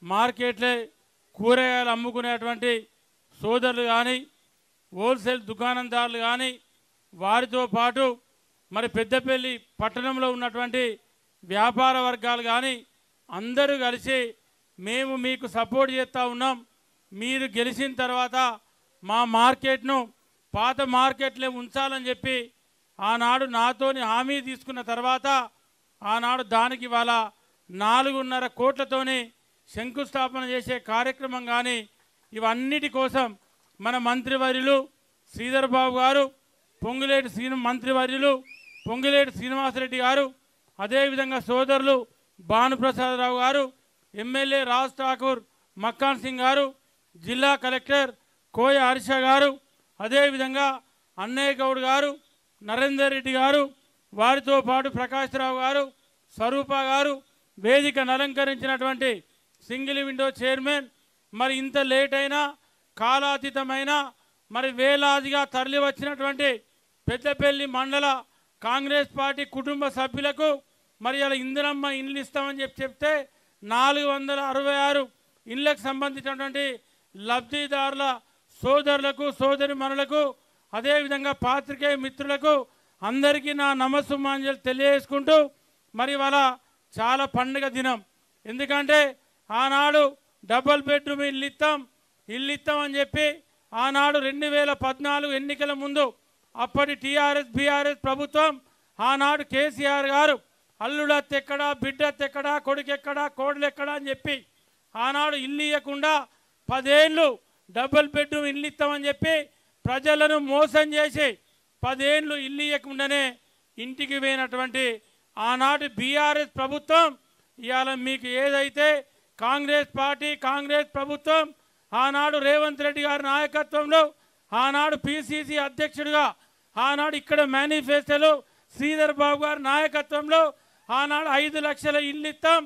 మార్కెట్లే కూరగాయలు అమ్ముకునేటువంటి సోదరులు కానీ హోల్సేల్ దుకాణందారులు కానీ వారితో పాటు మరి పెద్దపల్లి పట్టణంలో ఉన్నటువంటి వ్యాపార వర్గాలు కానీ అందరూ కలిసి మేము మీకు సపోర్ట్ చేస్తూ ఉన్నాం. మీరు గెలిచిన తర్వాత మా మార్కెట్ను పాత మార్కెట్లే ఉంచాలని చెప్పి ఆనాడు నాతోని హామీ తీసుకున్న తర్వాత ఆనాడు దానికి వాళ్ళ 4.5 కోట్లతోని శంకుస్థాపన చేసే కార్యక్రమం కానీ ఇవన్నిటి కోసం మన మంత్రివర్యులు శ్రీధర్ బాబు గారు, మంత్రివర్యులు పొంగులేటి శ్రీనివాసరెడ్డి గారు, అదేవిధంగా సోదరులు భానుప్రసాదరావు గారు, ఎమ్మెల్యే రాజ్ ఠాకూర్ మక్కాన్ సింగ్ గారు, జిల్లా కలెక్టర్ కోయ హర్ష గారు, అదేవిధంగా అన్నయ్య గౌడ్ గారు, నరేందర్ రెడ్డి గారు, వారితో పాటు ప్రకాశ్రావు గారు, స్వరూప గారు, వేదికను అలంకరించినటువంటి సింగిల్ విండో చైర్మన్, మరి ఇంత లేట్ అయినా కాలాతీతమైన మరి వేలాదిగా తరలి వచ్చినటువంటి పెద్దపల్లి మండల కాంగ్రెస్ పార్టీ కుటుంబ సభ్యులకు మరి అలా ఇందిరమ్మ ఇండ్లు ఇస్తామని చెప్తే 466 ఇళ్లకు సంబంధించినటువంటి లబ్ధిదారుల సోదరులకు సోదరిమణులకు అదేవిధంగా పాత్రికేయ మిత్రులకు అందరికీ నా నమస్సుమాంజలి తెలియజేసుకుంటూ మరి ఇవాళ చాలా పండుగ దినం. ఎందుకంటే ఆనాడు డబుల్ బెడ్రూమ్ ఇల్లు ఇస్తామని చెప్పి ఆనాడు 2014 ఎన్నికల ముందు అప్పటి టీఆర్ఎస్ బీఆర్ఎస్ ప్రభుత్వం ఆనాడు కేసీఆర్ గారు అల్లుడెక్కడా బిడ్డెక్కడా కొడుకెక్కడా కోడలెక్కడా అని చెప్పి ఆనాడు ఇల్లు ఇవ్వకుండా 10 ఏళ్ళు డబుల్ బెడ్రూమ్ ఇల్లు ఇస్తామని చెప్పి ప్రజలను మోసం చేసి 10 ఏళ్ళు ఇల్లు ఇవ్వకుండానే ఇంటికి పోయినటువంటి ఆనాటి బీఆర్ఎస్ ప్రభుత్వం ఇవాళ మీకు ఏదైతే కాంగ్రెస్ పార్టీ కాంగ్రెస్ ప్రభుత్వం ఆనాడు రేవంత్ రెడ్డి గారి నాయకత్వంలో ఆనాడు పిసిసి అధ్యక్షుడిగా ఆనాడు ఇక్కడ మేనిఫెస్టోలో శ్రీధర్ బాబు గారి నాయకత్వంలో ఆనాడు 5 లక్షల ఇల్లు ఇస్తాం,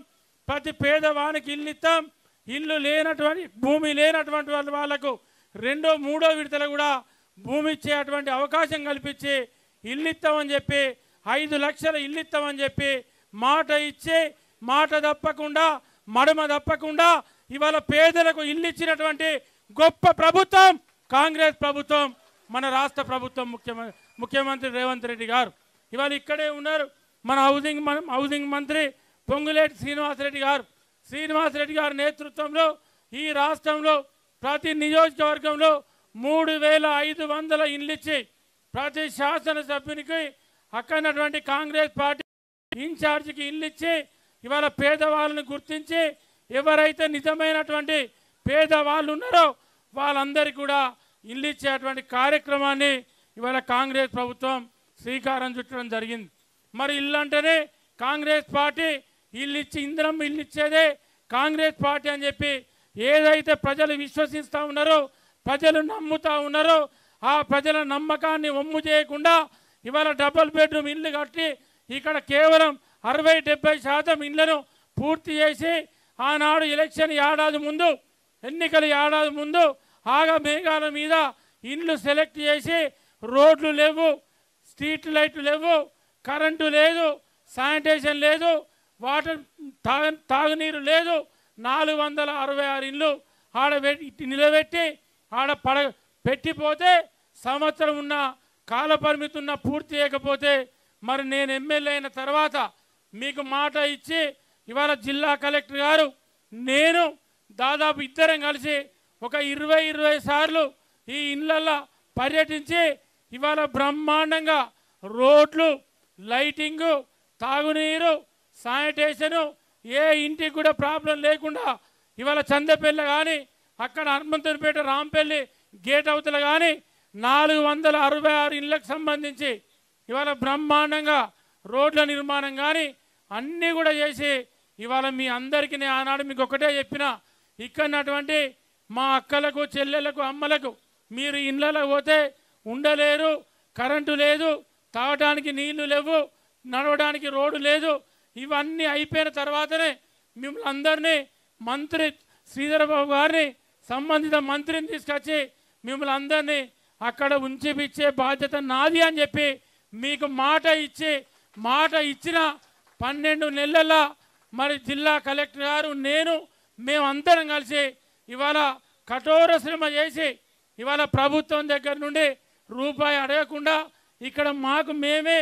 ప్రతి పేదవానికి ఇల్లు ఇస్తాం, ఇల్లు లేనటువంటి భూమి లేనటువంటి వాళ్ళకు 2వ 3వ విడతలు కూడా భూమి ఇచ్చేటువంటి అవకాశం కల్పించి ఇల్లు ఇస్తామని చెప్పి 5 లక్షల ఇల్లు ఇస్తామని చెప్పి మాట ఇచ్చి మాట తప్పకుండా మడమ తప్పకుండా ఇవాళ పేదలకు ఇల్లు ఇచ్చినటువంటి గొప్ప ప్రభుత్వం కాంగ్రెస్ ప్రభుత్వం, మన రాష్ట్ర ప్రభుత్వం ముఖ్యమంత్రి రేవంత్ రెడ్డి గారు. ఇవాళ ఇక్కడే ఉన్నారు మన హౌసింగ్ మంత్రి పొంగులేటి శ్రీనివాసరెడ్డి గారి నేతృత్వంలో ఈ రాష్ట్రంలో ప్రతి నియోజకవర్గంలో 3500 ఇల్లు ఇచ్చి ప్రతి శాసనసభ్యునికి అక్కడటువంటి కాంగ్రెస్ పార్టీ ఇన్ఛార్జికి ఇల్లు ఇచ్చి ఇవాళ పేదవాళ్ళని గుర్తించి ఎవరైతే నిజమైనటువంటి పేదవాళ్ళు ఉన్నారో వాళ్ళందరికీ కూడా ఇల్లు ఇచ్చేటువంటి కార్యక్రమాన్ని ఇవాళ కాంగ్రెస్ ప్రభుత్వం శ్రీకారం చుట్టడం జరిగింది. మరి ఇల్లు అంటేనే కాంగ్రెస్ పార్టీ ఇల్లు ఇచ్చి ఇందిరమ్మ ఇల్లు ఇచ్చేదే కాంగ్రెస్ పార్టీ అని చెప్పి ఏదైతే ప్రజలు విశ్వసిస్తూ ఉన్నారో ప్రజలు నమ్ముతూ ఉన్నారో ఆ ప్రజల నమ్మకాన్ని వమ్ము చేయకుండా ఇవాళ డబుల్ బెడ్రూమ్ ఇల్లు కట్టి ఇక్కడ కేవలం 60-70% ఇళ్లను పూర్తి చేసి ఆనాడు ఎలక్షన్ ఎన్నికల ఏడాది ముందు ఆగా మేఘాల మీద ఇండ్లు సెలెక్ట్ చేసి రోడ్లు లేవు, స్ట్రీట్ లైట్లు లేవు, కరెంటు లేదు, శానిటేషన్ లేదు, వాటర్ తాగునీరు లేదు, 466 ఇండ్లు ఆడ నిలబెట్టి ఆడ పెట్టిపోతే సంవత్సరం ఉన్న కాల పరిమితి ఉన్న పూర్తి చేయకపోతే మరి నేను ఎమ్మెల్యే అయిన తర్వాత మీకు మాట ఇచ్చి ఇవాళ జిల్లా కలెక్టర్ గారు నేను దాదాపు ఇద్దరం కలిసి ఒక 20 సార్లు ఈ ఇళ్ళల్లో పర్యటించి ఇవాళ బ్రహ్మాండంగా రోడ్లు, లైటింగు, తాగునీరు, శానిటేషను ఏ ఇంటికి కూడా ప్రాబ్లం లేకుండా ఇవాళ చందపల్లి కానీ అక్కడ హనుమంతునిపేట రాంపల్లి గేట్ అవతల కానీ 466 ఇళ్ళకు సంబంధించి ఇవాళ బ్రహ్మాండంగా రోడ్ల నిర్మాణం కానీ అన్నీ కూడా చేసి ఇవాళ మీ అందరికీ నేను ఆనాడు మీకు ఒకటే చెప్పిన ఇక్కడటువంటి మా అక్కలకు చెల్లెలకు అమ్మలకు మీరు ఇళ్ళలో పోతే ఉండలేరు, కరెంటు లేదు, తాగడానికి నీళ్లు లేవు, నడవడానికి రోడ్డు లేదు. ఇవన్నీ అయిపోయిన తర్వాతనే మిమ్మల్ని అందరినీ మంత్రి శ్రీధర్ బాబు గారిని సంబంధిత మంత్రిని తీసుకొచ్చి మిమ్మల్ని అందరినీ అక్కడ ఉంచిపిచ్చే బాధ్యత నాది అని చెప్పి మీకు మాట ఇచ్చిన 12 నెలల మరి జిల్లా కలెక్టర్ గారు నేను మేమందరం కలిసి ఇవాళ కఠోర శ్రమ చేసి ఇవాళ ప్రభుత్వం దగ్గర నుండి రూపాయి అడగకుండా ఇక్కడ మాకు మేమే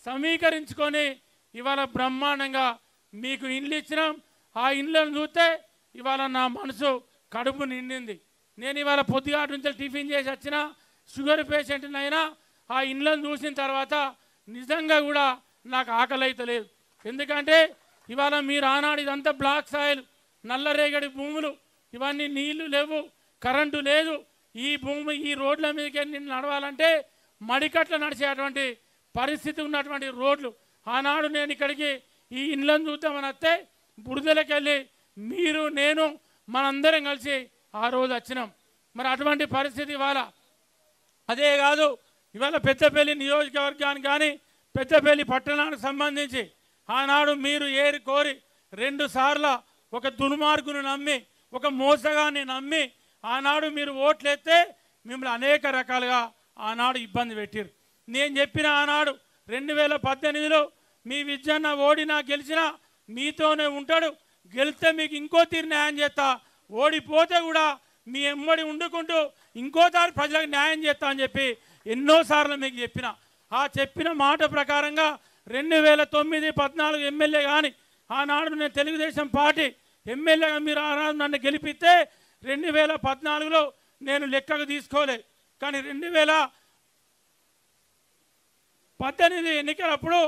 సమీకరించుకొని ఇవాళ బ్రహ్మాండంగా మీకు ఇండ్లు ఇచ్చినాం. ఆ ఇండ్లను చూస్తే ఇవాళ నా మనసు కడుపు నిండింది. నేను ఇవాళ పొద్దుగాటి నుంచి టిఫిన్ చేసి వచ్చిన షుగర్ పేషెంట్నైనా ఆ ఇండ్లను చూసిన తర్వాత నిజంగా కూడా నాకు ఆకలి అయితే లేదు. ఎందుకంటే ఇవాళ మీరు ఆనాడు ఇదంతా బ్లాక్ సాయిల్ నల్లరేగడి భూములు, ఇవన్నీ నీళ్లు లేవు, కరెంటు లేదు. ఈ భూమి ఈ రోడ్ల మీదకి నిన్ను నడవాలంటే మడికట్ల నడిచేటువంటి పరిస్థితి ఉన్నటువంటి రోడ్లు. ఆనాడు నేను ఇక్కడికి ఈ ఇండ్లను చూద్దామని వస్తే బురదలకు వెళ్ళి మీరు నేను మనందరం కలిసి ఆ రోజు వచ్చినాం. మరి అటువంటి పరిస్థితి ఇవాళ. అదే కాదు ఇవాళ పెద్దపల్లి నియోజకవర్గానికి కానీ పెద్దపల్లి పట్టణానికి సంబంధించి ఆనాడు మీరు ఏరి కోరి 2 సార్లు ఒక దుర్మార్గును నమ్మి ఒక మోసగాన్ని నమ్మి ఆనాడు మీరు ఓట్లేస్తే మిమ్మల్ని అనేక రకాలుగా ఆనాడు ఇబ్బంది పెట్టారు. నేను చెప్పిన ఆనాడు 2018లో మీ విజయన్న ఓడినా గెలిచినా మీతోనే ఉంటాడు, గెలిస్తే మీకు ఇంకో తీరు న్యాయం చేస్తా, ఓడిపోతే కూడా మీ ఎమ్మడి వండుకుంటూ ఇంకోసారి ప్రజలకు న్యాయం చేస్తా అని చెప్పి ఎన్నోసార్లు మీకు చెప్పిన. ఆ చెప్పిన మాట ప్రకారంగా 2009-14 ఎమ్మెల్యే కానీ ఆనాడు నేను తెలుగుదేశం పార్టీ ఎమ్మెల్యేగా మీరు ఆనాడు నన్ను గెలిపిస్తే 2014లో నేను లెక్కకు తీసుకోలే. కానీ 2018 ఎన్నికలప్పుడు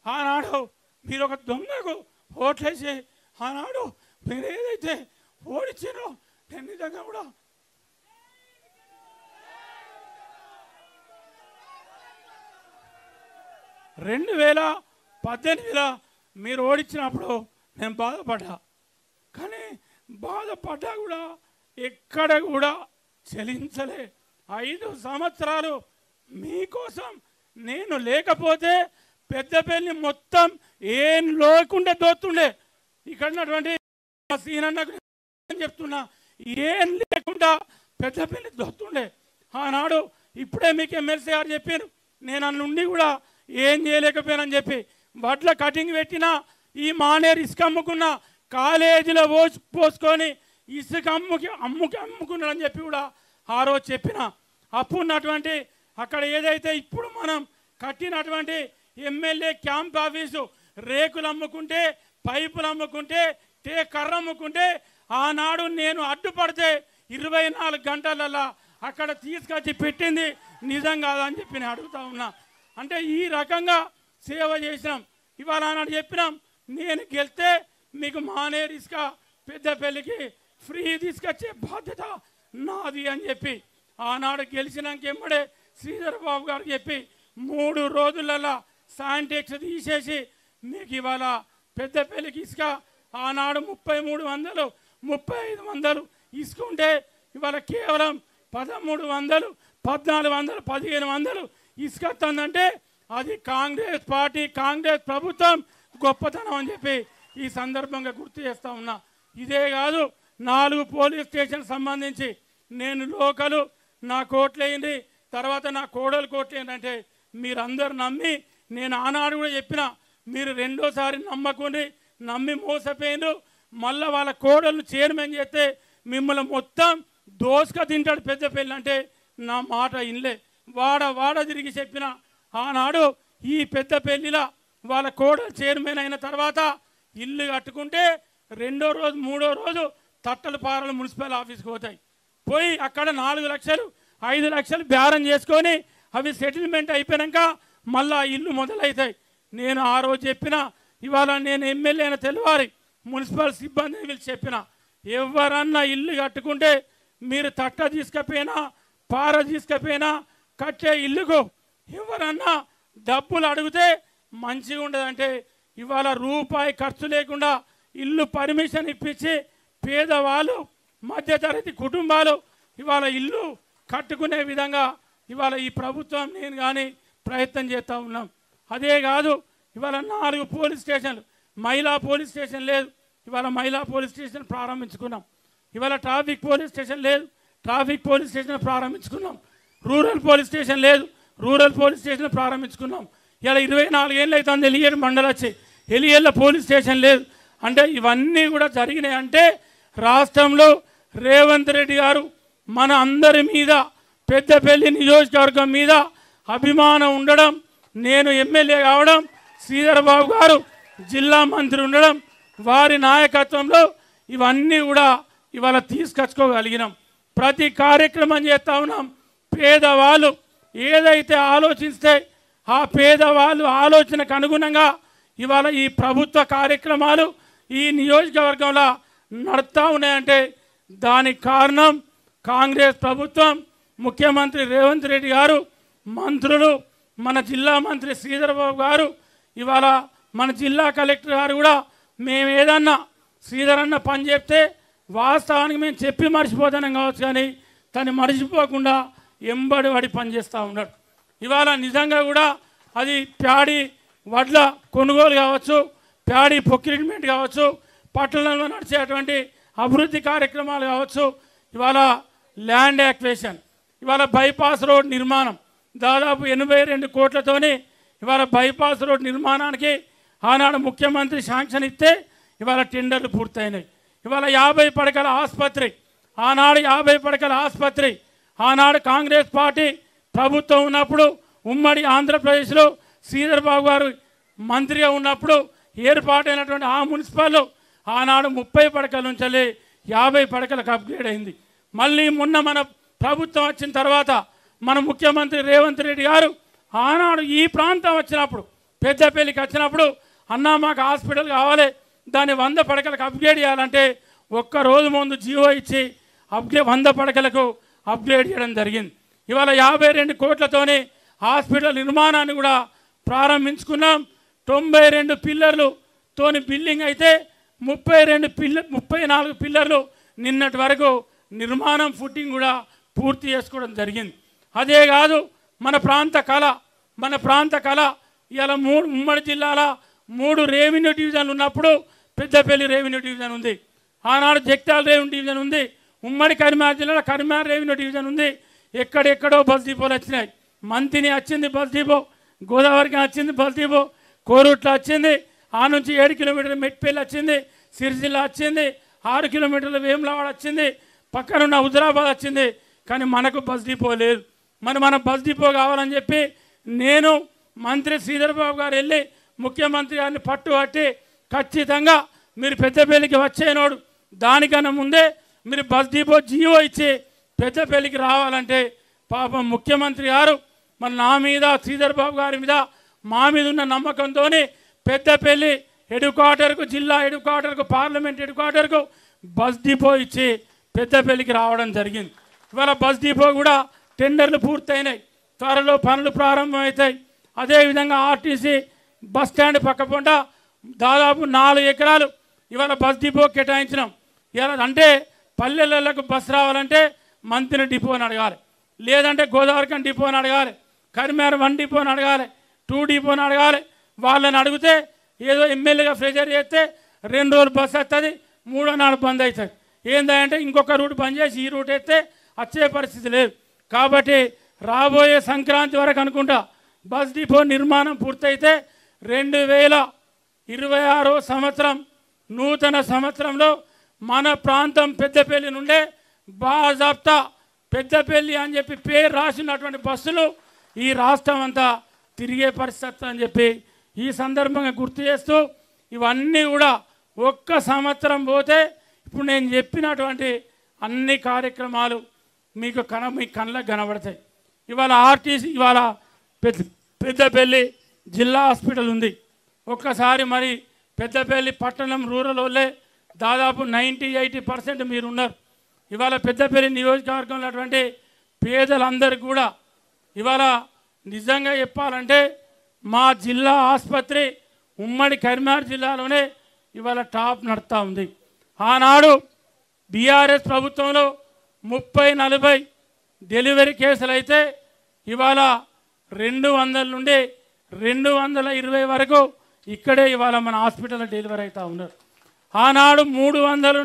ఆనాడు మీరు ఒక దొంగకు ఓట్లేసి ఆనాడు మీరు ఏదైతే ఓడిచ్చారో నేను నిజంగా కూడా 2018లో మీరు ఓడించినప్పుడు నేను బాధపడ్డా. కానీ బాధపడ్డా కూడా ఎక్కడ కూడా చెలించలే. 5 సంవత్సరాలు మీకోసం నేను లేకపోతే పెద్దపల్లి మొత్తం ఏం లేకుండా దోతుండే. ఇక్కడ ఉన్నటువంటి సీనన్నకు చెప్తున్నా, ఏం లేకుండా పెద్దపల్లి దోతుండే. ఆనాడు ఇప్పుడే మీకు ఎమ్మెల్సీ గారు చెప్పారు, నేను అన్నుండి కూడా ఏం చేయలేకపోయానని చెప్పి వడ్ల కటింగ్ పెట్టినా ఈ మానేరు ఇసుక అమ్ముకున్న కాలేజీలో పోసుకొని ఇసుక అమ్ముకున్నాడని చెప్పి కూడా ఆ రోజు చెప్పిన. అప్పుడున్నటువంటి అక్కడ ఏదైతే ఇప్పుడు మనం కట్టినటువంటి ఎమ్మెల్యే క్యాంప్ ఆఫీసు రేకులు అమ్ముకుంటే పైపులు అమ్ముకుంటే కర్ర అమ్ముకుంటే ఆనాడు నేను అడ్డుపడితే 24 గంటలల్లా అక్కడ తీసుకొచ్చి పెట్టింది నిజం కాదని చెప్పి నేను అడుగుతా ఉన్నా. అంటే ఈ రకంగా సేవ చేసినాం. ఇవాళ ఆనాడు చెప్పినాం, నేను గెలిస్తే మీకు మానేరు ఇసుక పెద్దపల్లికి ఫ్రీ తీసుకొచ్చే బాధ్యత నాది అని చెప్పి ఆనాడు గెలిచినాక ఎమ్మడే శ్రీధర్ బాబు గారు చెప్పి 3 రోజులలో శానిటెక్స్ తీసేసి మీకు ఇవాళ పెద్దపల్లికి ఇసుక ఆనాడు 3300 3500 ఇసుకుంటే ఇవాళ కేవలం 1300 1400 1500 ఇసుకొస్తుందంటే అది కాంగ్రెస్ పార్టీ కాంగ్రెస్ ప్రభుత్వం గొప్పతనం అని చెప్పి ఈ సందర్భంగా గుర్తు చేస్తూ ఉన్నా. ఇదే కాదు 4 పోలీస్ స్టేషన్ సంబంధించి నేను లోకలు నా కోట్లయింది, తర్వాత నా కోడలు కోట్లయింది అంటే మీరందరూ నమ్మి నేను ఆనాడు కూడా చెప్పిన, మీరు రెండోసారి నమ్మకుండా నమ్మి మోసపోయిండ్రు. మళ్ళీ వాళ్ళ కోడలు చైర్మన్ చేస్తే మిమ్మల్ని మొత్తం దోసుక తింటాడు పెద్దపల్లి అంటే నా మాట ఇన్లే. వాడ తిరిగి చెప్పిన ఆనాడు ఈ పెద్దపల్లిలో వాళ్ళ కోడలు చైర్మన్ అయిన తర్వాత ఇల్లు కట్టుకుంటే 2వ రోజు 3వ రోజు తట్టల పారలు మున్సిపల్ ఆఫీస్కి పోతాయి. పోయి అక్కడ 4 లక్షలు 5 లక్షలు బేరం చేసుకొని అవి సెటిల్మెంట్ అయిపోయాక మళ్ళీ ఇల్లు మొదలవుతాయి. నేను ఆ రోజు చెప్పిన, ఇవాళ నేను ఎమ్మెల్యే అయిన తెల్లవారి మున్సిపల్ సిబ్బందిని పిలిచి చెప్పిన, ఎవరన్నా ఇల్లు కట్టుకుంటే మీరు తట్ట తీసుకపోయినా పార తీసుకపోయినా కట్టే ఇల్లుకు ఎవరన్నా డబ్బులు అడిగితే మంచిగా ఉండదంటే ఇవాళ రూపాయి ఖర్చు లేకుండా ఇల్లు పర్మిషన్ ఇప్పించి పేదవాళ్ళు మధ్యతరగతి కుటుంబాలు ఇవాళ ఇల్లు కట్టుకునే విధంగా ఇవాళ ఈ ప్రభుత్వం నేను కానీ ప్రయత్నం చేస్తూ ఉన్నాం. అదే కాదు ఇవాళ 4 పోలీస్ స్టేషన్లు, మహిళా పోలీస్ స్టేషన్ లేదు, ఇవాళ మహిళా పోలీస్ స్టేషన్ ప్రారంభించుకున్నాం. ఇవాళ ట్రాఫిక్ పోలీస్ స్టేషన్ లేదు, ట్రాఫిక్ పోలీస్ స్టేషన్ ప్రారంభించుకున్నాం. రూరల్ పోలీస్ స్టేషన్ లేదు, రూరల్ పోలీస్ స్టేషన్ ప్రారంభించుకున్నాం. ఇలా 24 ఏళ్ళు అవుతుంది ఎలియేడు మండలం వచ్చి, ఎలియేళ్ళ పోలీస్ స్టేషన్ లేదు. అంటే ఇవన్నీ కూడా జరిగినాయి అంటే రాష్ట్రంలో రేవంత్ రెడ్డి గారు మన అందరి మీద పెద్దపల్లి నియోజకవర్గం మీద అభిమానం ఉండడం, నేను ఎమ్మెల్యే కావడం, శ్రీధర్ బాబు గారు జిల్లా మంత్రి ఉండడం, వారి నాయకత్వంలో ఇవన్నీ కూడా ఇవాళ తీసుకొచ్చుకోగలిగినాం. ప్రతి కార్యక్రమం చేస్తూ ఉన్నాం. పేదవాళ్ళు ఏదైతే ఆలోచిస్తే ఆ పేదవాళ్ళు ఆలోచనకు అనుగుణంగా ఇవాళ ఈ ప్రభుత్వ కార్యక్రమాలు ఈ నియోజకవర్గంలో నడుస్తూ ఉన్నాయంటే దానికి కారణం కాంగ్రెస్ ప్రభుత్వం, ముఖ్యమంత్రి రేవంత్ రెడ్డి గారు, మంత్రులు, మన జిల్లా మంత్రి శ్రీధర్ బాబు గారు, ఇవాళ మన జిల్లా కలెక్టర్ గారు కూడా మేము ఏదన్నా శ్రీధర్ అన్న పని చెప్తే వాస్తవానికి మేము చెప్పి మర్చిపోతాం కావచ్చు, కానీ తను మర్చిపోకుండా ఎంబడి పడి పనిచేస్తూ ఉన్నాడు. ఇవాళ నిజంగా కూడా అది ప్యాడీ వడ్ల కొనుగోలు కావచ్చు, ప్యాడీ ప్రొక్యూర్మెంట్ కావచ్చు, పట్టణంలో నడిచేటువంటి అభివృద్ధి కార్యక్రమాలు కావచ్చు, ఇవాళ ల్యాండ్ యాక్వేషన్, ఇవాళ బైపాస్ రోడ్ నిర్మాణం దాదాపు 82 కోట్లతోని ఇవాళ బైపాస్ రోడ్ నిర్మాణానికి ఆనాడు ముఖ్యమంత్రి శాంక్షన్ ఇస్తే ఇవాళ టెండర్లు పూర్తయినాయి. ఇవాళ 50 పడకల ఆసుపత్రి, ఆనాడు 50 పడకల ఆసుపత్రి ఆనాడు కాంగ్రెస్ పార్టీ ప్రభుత్వం ఉన్నప్పుడు ఉమ్మడి ఆంధ్రప్రదేశ్లో శ్రీధర్ బాబు గారు మంత్రిగా ఉన్నప్పుడు ఏర్పాటైనటువంటి ఆ మున్సిపల్ ఆనాడు 30 పడకల నుంచి 50 పడకలకు అప్గ్రేడ్ అయింది. మళ్ళీ మొన్న మన ప్రభుత్వం వచ్చిన తర్వాత మన ముఖ్యమంత్రి రేవంత్ రెడ్డి గారు ఆనాడు ఈ ప్రాంతం వచ్చినప్పుడు పెద్దపల్లికి వచ్చినప్పుడు అన్నా మాకు హాస్పిటల్ కావాలి, దాన్ని 100 పడకలకు అప్గ్రేడ్ చేయాలంటే ఒక్కరోజు ముందు జీవో ఇచ్చి 100 పడకలకు అప్గ్రేడ్ చేయడం జరిగింది. ఇవాళ 52 కోట్లతోని హాస్పిటల్ నిర్మాణాన్ని కూడా ప్రారంభించుకున్నాం. 92 పిల్లర్లతోని బిల్డింగ్ అయితే 34 పిల్లర్లు నిన్నటి వరకు నిర్మాణం ఫుట్టింగ్ కూడా పూర్తి చేసుకోవడం జరిగింది. అదే కాదు మన ప్రాంత కళ ఇవాళ ఉమ్మడి జిల్లాల 3 రెవెన్యూ డివిజన్లు ఉన్నప్పుడు పెద్దపల్లి రెవెన్యూ డివిజన్ ఉంది, ఆనాడు జగిత్యాల రెవెన్యూ డివిజన్ ఉంది, ఉమ్మడి కరీంనగర్ జిల్లాలో కరీంనగర్ రెవెన్యూ డివిజన్ ఉంది. ఎక్కడెక్కడో బస్ డిపోలు వచ్చినాయి. మంతిని వచ్చింది బస్ డిపో, గోదావరికి వచ్చింది బస్ డిపో, కోరుట్ల వచ్చింది, ఆ నుంచి 7 కిలోమీటర్ల మెట్పల్లి వచ్చింది, సిరిసిల్ల వచ్చింది, 6 కిలోమీటర్ల వేములవాడ వచ్చింది, పక్కనున్న హుజరాబాద్ వచ్చింది. కానీ మనకు బస్ డిపో లేదు. మన బస్ డిపో కావాలని చెప్పి నేను మంత్రి శ్రీధర్ బాబు గారు వెళ్ళి ముఖ్యమంత్రి గారిని పట్టుబట్టి ఖచ్చితంగా మీరు పెద్దపల్లికి వచ్చేనోడు దానికన్నా ముందే మీరు బస్ డిపో జీవో ఇచ్చి పెద్దపల్లికి రావాలంటే పాపం ముఖ్యమంత్రి గారు మన నా మీద శ్రీధర్ బాబు గారి మీద మా మీద ఉన్న నమ్మకంతో పెద్దపల్లి హెడ్ క్వార్టర్కు, జిల్లా హెడ్ క్వార్టర్కు, పార్లమెంట్ హెడ్ క్వార్టర్కు బస్ డిపో ఇచ్చి పెద్దపల్లికి రావడం జరిగింది. ఇవాళ బస్ డిపో కూడా టెండర్లు పూర్తయినాయి, త్వరలో పనులు ప్రారంభమవుతాయి. అదేవిధంగా ఆర్టీసీ బస్ స్టాండ్ పక్కపొంట దాదాపు 4 ఎకరాలు ఇవాళ బస్ డిపో కేటాయించినాం. ఇలా అంటే పల్లెలకు బస్ రావాలంటే మంత్రి డిపోని అడగాలి, లేదంటే గోదావరికని డిపోని అడగాలి, కరీంనగర్ 1 డిపోని అడగాలి, 2 డిపోని అడగాలి. వాళ్ళని అడిగితే ఏదో ఎమ్మెల్యేగా ప్రెజర్ చేస్తే 2 రోజులు బస్సు వస్తుంది, 3వ నాడు బంద్ అవుతుంది. ఏంటంటే ఇంకొక రూట్ బంద్ చేసి ఈ రూట్ వేస్తే వచ్చే పరిస్థితి లేదు. కాబట్టి రాబోయే సంక్రాంతి వరకు అనుకుంటా బస్ డిపో నిర్మాణం పూర్తయితే 2026 సంవత్సరం నూతన సంవత్సరంలో మన ప్రాంతం పెద్దపల్లి నుండే బాజాప్తా పెద్దపల్లి అని చెప్పి పేరు రాసినటువంటి బస్సులు ఈ రాష్ట్రం అంతా తిరిగే పరిస్థితి అని చెప్పి ఈ సందర్భంగా గుర్తు చేస్తూ ఇవన్నీ కూడా ఒక్క సంవత్సరం పోతే ఇప్పుడు నేను చెప్పినటువంటి అన్ని కార్యక్రమాలు మీ కళ్ళకు కనబడతాయి. ఇవాళ ఆర్టీసీ ఇవాళ పెద్దపల్లి జిల్లా హాస్పిటల్ ఉంది. ఒక్కసారి మరి పెద్దపల్లి పట్టణం రూరల్ వాళ్ళే దాదాపు 90-80% మీరు ఉన్నారు. ఇవాళ పెద్దపల్లి నియోజకవర్గంలో అటువంటి పేదలందరికీ కూడా ఇవాళ నిజంగా చెప్పాలంటే మా జిల్లా ఆసుపత్రి ఉమ్మడి కరీంనగర్ జిల్లాలోనే ఇవాళ టాప్ నడుస్తూ ఉంది. ఆనాడు బీఆర్ఎస్ ప్రభుత్వంలో 30-40 డెలివరీ కేసులు అయితే ఇవాళ 200 నుండి 220 వరకు ఇక్కడే ఇవాళ మన హాస్పిటల్లో డెలివరీ అవుతూ ఉన్నారు. ఆనాడు 200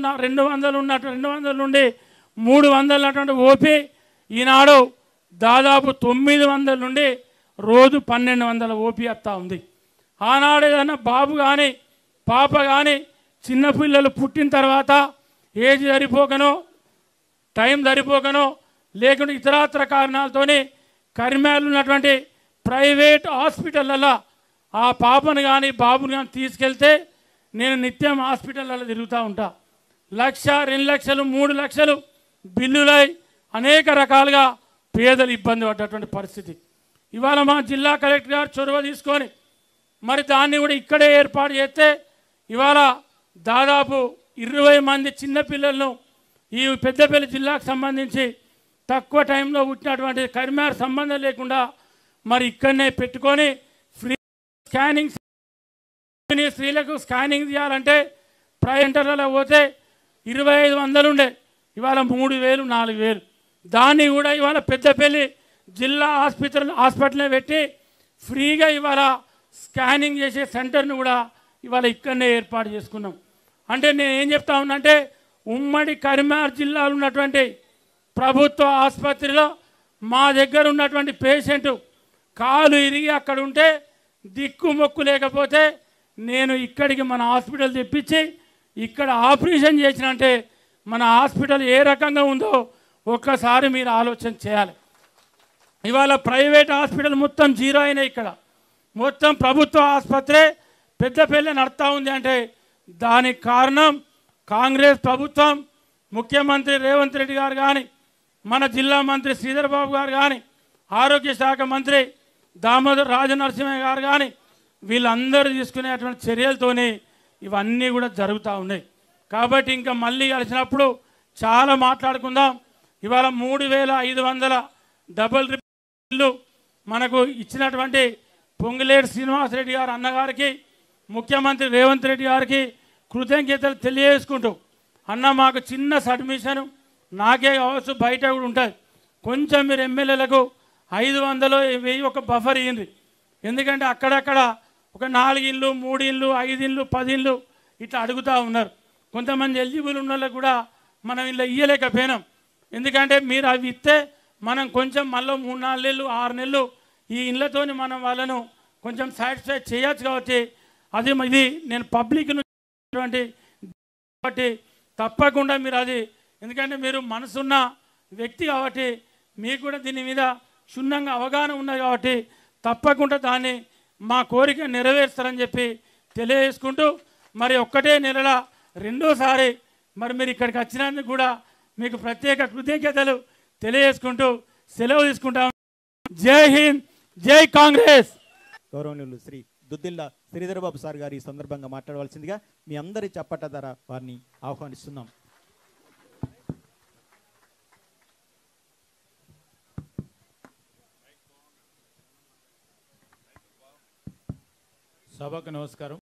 నుండి 300 ఉన్నటువంటి ఓపీ ఈనాడు దాదాపు 900 నుండి రోజు 1200 ఓపీ వస్తూ ఉంది. ఆనాడు ఏదన్నా బాబు కానీ పాప కానీ చిన్నపిల్లలు పుట్టిన తర్వాత ఏజ్ సరిపోకనో టైం సరిపోకనో లేకుంటే ఇతరాతర కారణాలతోనే కరీంనగర్లో ఉన్నటువంటి ప్రైవేట్ హాస్పిటళ్ళల్లో ఆ పాపను కానీ బాబుని కానీ తీసుకెళ్తే నేను నిత్యం హాస్పిటళ్ళల్లో తిరుగుతూ ఉంటా. 1,00,000, 2 లక్షలు, 3 లక్షలు బిల్లులై అనేక రకాలుగా పేదలు ఇబ్బంది పడ్డటువంటి పరిస్థితి. ఇవాళ మా జిల్లా కలెక్టర్ గారు చొరవ తీసుకొని మరి దాన్ని కూడా ఇక్కడే ఏర్పాటు చేస్తే ఇవాళ దాదాపు 20 మంది చిన్నపిల్లలను ఈ పెద్దపల్లి జిల్లాకు సంబంధించి తక్కువ టైంలో పుట్టినటువంటి కరీంనగర్ సంబంధం లేకుండా మరి ఇక్కడనే పెట్టుకొని ఫ్రీ స్కానింగ్ స్త్రీలకు స్కానింగ్ చేయాలంటే ప్రైవేట్లలో పోతే 2,500 ఉండే, ఇవాళ 3,000, 4,000. దాన్ని కూడా ఇవాళ పెద్దపల్లి జిల్లా హాస్పిటల్నే పెట్టి ఫ్రీగా ఇవాళ స్కానింగ్ చేసే సెంటర్ను కూడా ఇవాళ ఇక్కడనే ఏర్పాటు చేసుకున్నాం. అంటే నేను ఏం చెప్తా ఉన్నానంటే ఉమ్మడి కరీంనగర్ జిల్లాలో ఉన్నటువంటి ప్రభుత్వ ఆసుపత్రిలో మా దగ్గర ఉన్నటువంటి పేషెంట్ కాలు ఇరిగి అక్కడ ఉంటే దిక్కు మొక్కు లేకపోతే నేను ఇక్కడికి మన హాస్పిటల్ తెప్పించి ఇక్కడ ఆపరేషన్ చేసినంటే మన హాస్పిటల్ ఏ రకంగా ఉందో ఒక్కసారి మీరు ఆలోచన చేయాలి. ఇవాళ ప్రైవేట్ హాస్పిటల్ మొత్తం జీరో అయినాయి. ఇక్కడ మొత్తం ప్రభుత్వ ఆసుపత్రి పెద్దపల్లి నడుస్తూ ఉంది. అంటే దానికి కారణం కాంగ్రెస్ ప్రభుత్వం, ముఖ్యమంత్రి రేవంత్ రెడ్డి గారు కానీ, మన జిల్లా మంత్రి శ్రీధర్ బాబు గారు కానీ, ఆరోగ్య శాఖ మంత్రి దామోదర్ రాజనరసింహ గారు కానీ వీళ్ళందరూ తీసుకునేటువంటి చర్యలతోనే ఇవన్నీ కూడా జరుగుతూ ఉన్నాయి. కాబట్టి ఇంకా మళ్ళీ కలిసినప్పుడు చాలా మాట్లాడుకుందాం. ఇవాళ 3,500 డబుల్ ఇల్లు మనకు ఇచ్చినటువంటి పొంగులేటి శ్రీనివాసరెడ్డి గారు అన్నగారికి, ముఖ్యమంత్రి రేవంత్ రెడ్డి గారికి కృతజ్ఞతలు తెలియజేసుకుంటూ, అన్న మాకు చిన్న సబ్మిషన్ నాకే కావచ్చు, బయట కూడా ఉంటుంది, కొంచెం మీరు ఎమ్మెల్యేలకు 500, 1000 ఒక బఫర్ ఇయ్యండి. ఎందుకంటే అక్కడక్కడ ఒక 4 ఇళ్ళు, 3 ఇళ్ళు, 5 ఇళ్ళు, 10 ఇళ్ళు ఇట్లా అడుగుతూ ఉన్నారు. కొంతమంది ఎలిజిబుల్ ఉన్న వాళ్ళకు కూడా మనం ఇలా ఇయ్యలేకపోయినాం. ఎందుకంటే మీరు అవి ఇస్తే మనం కొంచెం మళ్ళీ 3-4 నెలలు, 6 నెలలు ఈ ఇళ్ళతోని మనం వాళ్ళను కొంచెం సాటిస్ఫై చేయొచ్చు. కాబట్టి అది ఇది నేను పబ్లిక్ నుంచి కాబట్టి తప్పకుండా మీరు అది, ఎందుకంటే మీరు మనసున్న వ్యక్తి కాబట్టి మీకు కూడా దీని మీద క్షుణ్ణంగా అవగాహన ఉన్నది కాబట్టి తప్పకుండా దాన్ని మా కోరిక నెరవేరుస్తారని చెప్పి తెలియజేసుకుంటూ, మరి ఒక్కటే నెలల రెండోసారి మరి మీరు ఇక్కడికి వచ్చినందుకు కూడా మీకు ప్రత్యేక కృతజ్ఞతలు తెలియజేసుకుంటూ సెలవు తీసుకుంటాం. జై హింద్, జై కాంగ్రెస్. గౌరవనీయులు శ్రీ దుద్దిల్ల శ్రీధర్ బాబు సార్ గారు ఈ సందర్భంగా మాట్లాడవలసిందిగా మీ అందరి చప్పట్ల ద్వారా వారిని ఆహ్వానిస్తున్నాం. సభకు నమస్కారం.